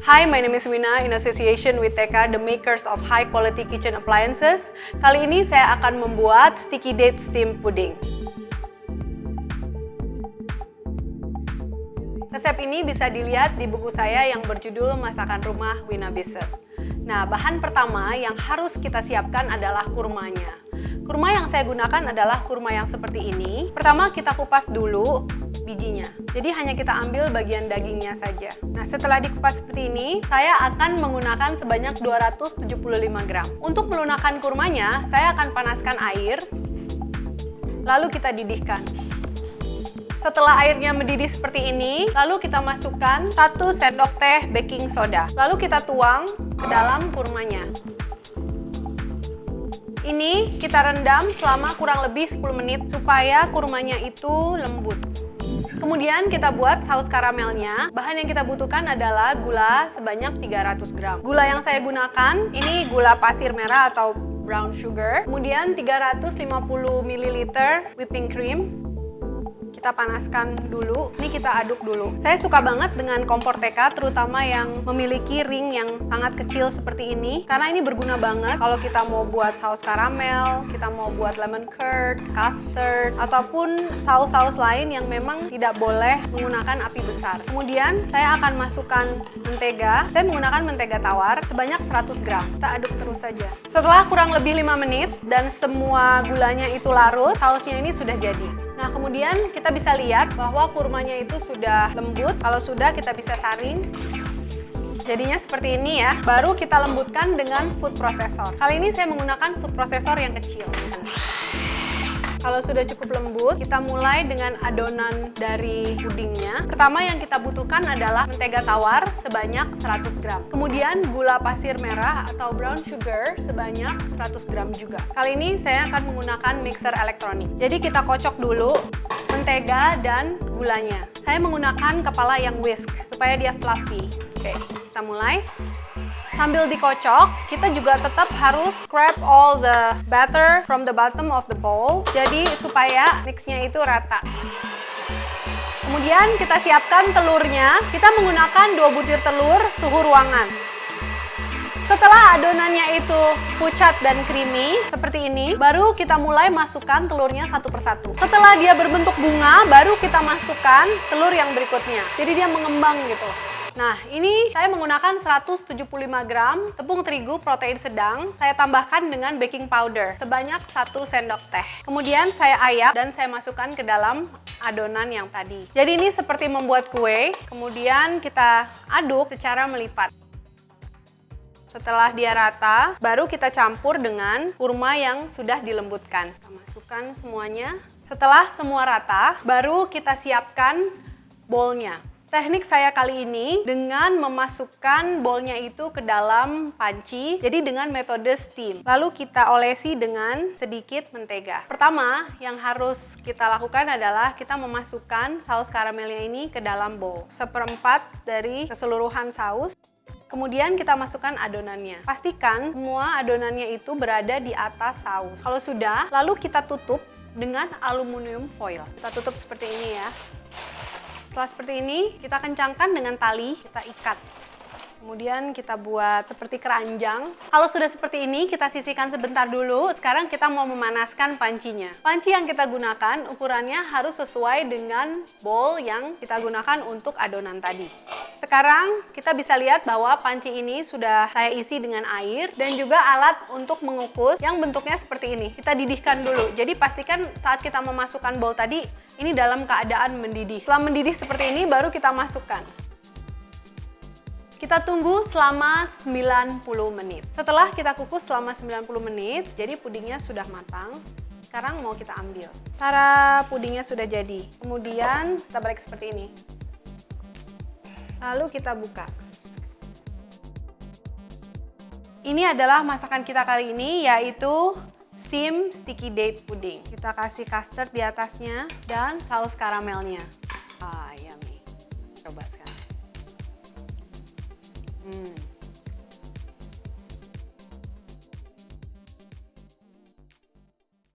Hi, my name is Wina in association with TK, the makers of high quality kitchen appliances. Kali ini saya akan membuat sticky date steam pudding. Resep ini bisa dilihat di buku saya yang berjudul Masakan Rumah Wina Bissett. Nah, bahan pertama yang harus kita siapkan adalah kurmanya. Kurma yang saya gunakan adalah kurma yang seperti ini. Pertama kita kupas dulu bijinya. Jadi hanya kita ambil bagian dagingnya saja. Nah, setelah dikupas seperti ini, saya akan menggunakan sebanyak 275 gram. Untuk melunakkan kurmanya, saya akan panaskan air, lalu kita didihkan. Setelah airnya mendidih seperti ini, lalu kita masukkan 1 sendok teh baking soda. Lalu kita tuang ke dalam kurmanya. Ini kita rendam selama kurang lebih 10 menit supaya kurmanya itu lembut. Kemudian kita buat saus karamelnya. Bahan yang kita butuhkan adalah gula sebanyak 300 gram. Gula yang saya gunakan, ini gula pasir merah atau brown sugar. Kemudian 350 ml whipping cream. Kita panaskan dulu, ini kita aduk dulu. Saya suka banget dengan kompor TK, terutama yang memiliki ring yang sangat kecil seperti ini, karena ini berguna banget kalau kita mau buat saus karamel, kita mau buat lemon curd, custard, ataupun saus-saus lain yang memang tidak boleh menggunakan api besar. Kemudian saya akan masukkan mentega. Saya menggunakan mentega tawar sebanyak 100 gram. Kita aduk terus saja. Setelah kurang lebih 5 menit dan semua gulanya itu larut, sausnya ini sudah jadi. Nah, kemudian kita bisa lihat bahwa kurmanya itu sudah lembut. Kalau sudah, kita bisa saring. Jadinya seperti ini ya. Baru kita lembutkan dengan food processor. Kali ini saya menggunakan food processor yang kecil. Kalau sudah cukup lembut, kita mulai dengan adonan dari pudingnya. Pertama yang kita butuhkan adalah mentega tawar sebanyak 100 gram. Kemudian gula pasir merah atau brown sugar sebanyak 100 gram juga. Kali ini saya akan menggunakan mixer elektronik. Jadi kita kocok dulu mentega dan gulanya. Saya menggunakan kepala yang whisk supaya dia fluffy. Oke, kita mulai. Sambil dikocok, kita juga tetap harus scrape all the batter from the bottom of the bowl. Jadi supaya mixnya itu rata. Kemudian kita siapkan telurnya. Kita menggunakan 2 butir telur suhu ruangan. Setelah adonannya itu pucat dan creamy seperti ini, baru kita mulai masukkan telurnya satu persatu. Setelah dia berbentuk bunga, baru kita masukkan telur yang berikutnya. Jadi dia mengembang gitu. Nah, ini saya menggunakan 175 gram tepung terigu protein sedang. Saya tambahkan dengan baking powder sebanyak 1 sendok teh. Kemudian saya ayak dan saya masukkan ke dalam adonan yang tadi. Jadi ini seperti membuat kue. Kemudian kita aduk secara melipat. Setelah dia rata, baru kita campur dengan kurma yang sudah dilembutkan. Kita masukkan semuanya. Setelah semua rata, baru kita siapkan bowlnya. Teknik saya kali ini dengan memasukkan bowlnya itu ke dalam panci, jadi dengan metode steam. Lalu kita olesi dengan sedikit mentega. Pertama, yang harus kita lakukan adalah kita memasukkan saus karamelnya ini ke dalam bowl. 1/4 dari keseluruhan saus. Kemudian kita masukkan adonannya. Pastikan semua adonannya itu berada di atas saus. Kalau sudah, lalu kita tutup dengan aluminium foil. Kita tutup seperti ini ya. Setelah seperti ini, kita kencangkan dengan tali, kita ikat. Kemudian kita buat seperti keranjang. Kalau sudah seperti ini, kita sisihkan sebentar dulu. Sekarang kita mau memanaskan pancinya. Panci yang kita gunakan, ukurannya harus sesuai dengan bowl yang kita gunakan untuk adonan tadi. Sekarang kita bisa lihat bahwa panci ini sudah saya isi dengan air dan juga alat untuk mengukus yang bentuknya seperti ini. Kita didihkan dulu. Jadi pastikan saat kita memasukkan bowl tadi, ini dalam keadaan mendidih. Setelah mendidih seperti ini, baru kita masukkan. Kita tunggu selama 90 menit. Setelah kita kukus selama 90 menit, jadi pudingnya sudah matang. Sekarang mau kita ambil. Cara pudingnya sudah jadi. Kemudian kita balik seperti ini. Lalu kita buka. Ini adalah masakan kita kali ini, yaitu steam sticky date pudding. Kita kasih custard di atasnya dan saus karamelnya. Yummy. Coba sekarang.